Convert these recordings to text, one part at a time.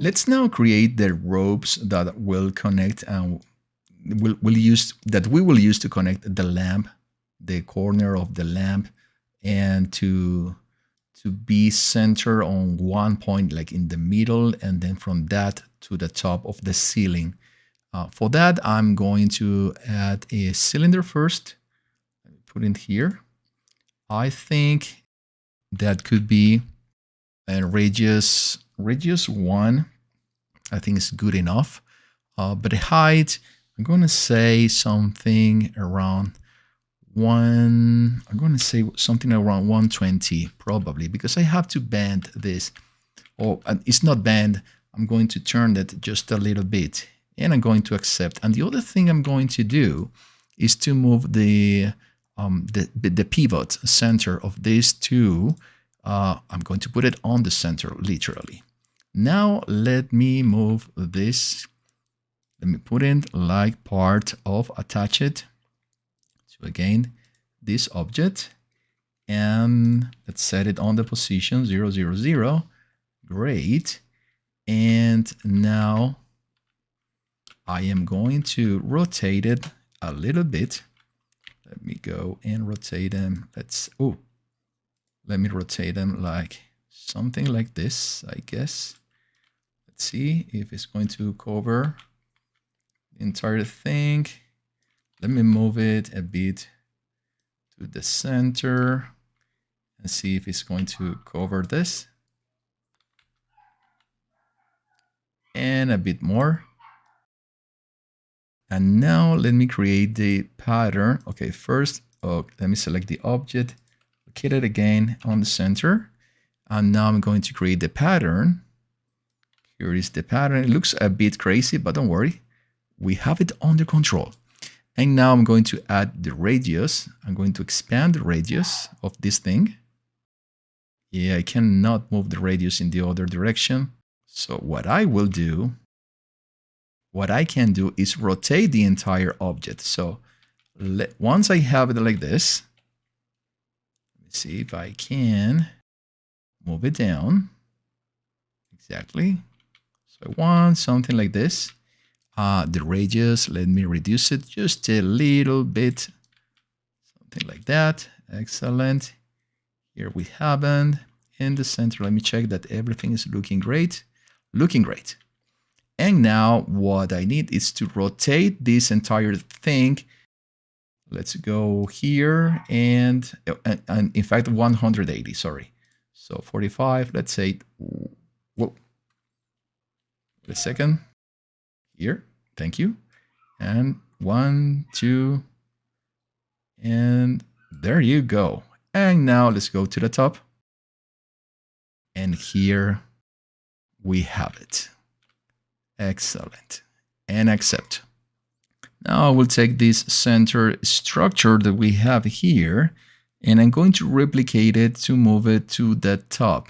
Let's now create the ropes that will connect and we will use to connect the lamp, the corner of the lamp, and to be centered on one point, like in the middle, and then from that to the top of the ceiling. For that, I'm going to add a cylinder first. Put it here. I think that could be a radius 1. I think it's good enough. But the height, I'm going to say something around 120 probably, because I have to bend this. Oh, and it's not bend. I'm going to turn that just a little bit, and I'm going to accept. And the other thing I'm going to do is to move the pivot center of these two. I'm going to put it on the center, literally. Now let me move this. Let me put in like part of attach it to, again, this object, and let's set it on the position 0, 0, 0. Great. And now I am going to rotate it a little bit. Let me go and rotate them. Let me rotate them like something like this, I guess. Let's see if it's going to cover the entire thing. Let me move it a bit to the center and see if it's going to cover this. And a bit more. And now let me create the pattern. Okay, first, let me select the object, locate it again on the center. And now I'm going to create the pattern. Here is the pattern. It looks a bit crazy, but don't worry. We have it under control. And now I'm going to add the radius. I'm going to expand the radius of this thing. Yeah, I cannot move the radius in the other direction. So what I can do is rotate the entire object. So once I have it like this, let me see if I can move it down. Exactly. So I want something like this. The radius, let me reduce it just a little bit. Something like that. Excellent. Here we have it in the center. Let me check that everything is looking great. Looking great. And now what I need is to rotate this entire thing. Let's go here and in fact 180, sorry. So 45, let's say, whoa, wait a second. Here, thank you. And 1, 2, and there you go. And now let's go to the top. And here we have it. Excellent. And accept. Now I will take this center structure that we have here, and I'm going to replicate it to move it to the top.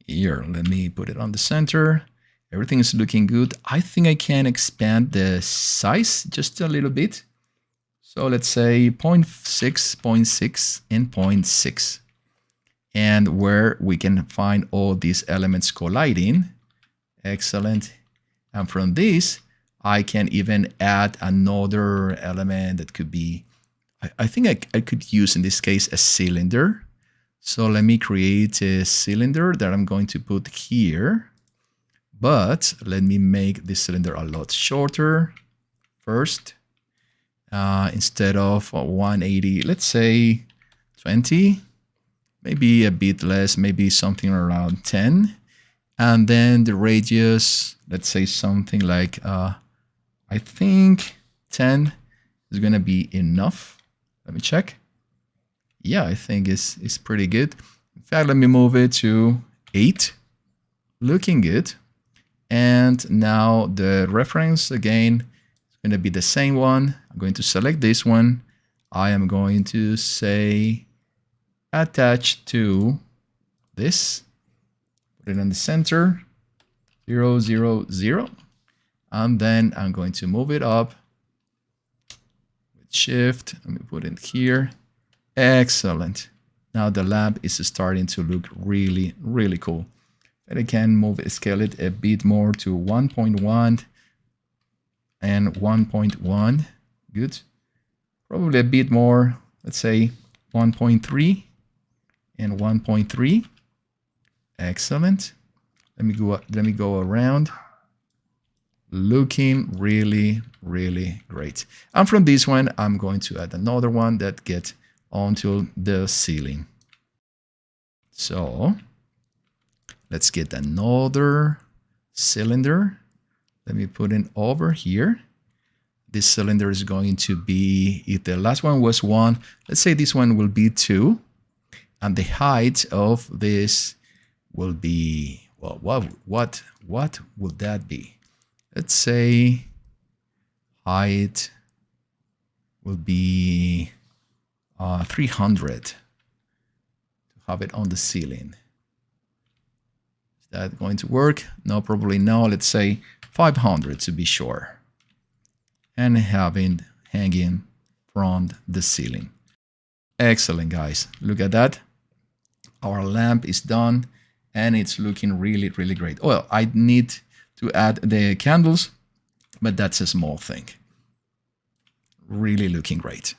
Here, let me put it on the center. Everything is looking good. I think I can expand the size just a little bit. So let's say 0.6, 0.6, and 0.6. And where we can find all these elements colliding. Excellent. And from this, I can even add another element that could be, I think I could use in this case a cylinder. So let me create a cylinder that I'm going to put here. But let me make this cylinder a lot shorter first. Instead of 180, let's say 20, maybe a bit less, maybe something around 10. And then the radius, let's say something like, I think 10 is going to be enough. Let me check. Yeah, I think it's pretty good. In fact, let me move it to 8. Looking good. And now the reference, again, is going to be the same one. I'm going to select this one. I am going to say attach to this. Put it in the center, 0, 0, 0. And then I'm going to move it up with Shift. Let me put it here. Excellent. Now the lamp is starting to look really, really cool. But I can scale it a bit more to 1.1 and 1.1. Good. Probably a bit more, let's say 1.3 and 1.3. Excellent. Let me go around. Looking really, really great. And from this one, I'm going to add another one that gets onto the ceiling. So let's get another cylinder. Let me put it over here. This cylinder is going to be, if the last one was 1, let's say this one will be 2. And the height of this will be, well, what would that be? Let's say height will be 300 to have it on the ceiling. Is that going to work? No, probably no. Let's say 500 to be sure. And having hanging from the ceiling. Excellent, guys. Look at that. Our lamp is done and it's looking really, really great. Well, I need to add the candles, but that's a small thing. Really looking great.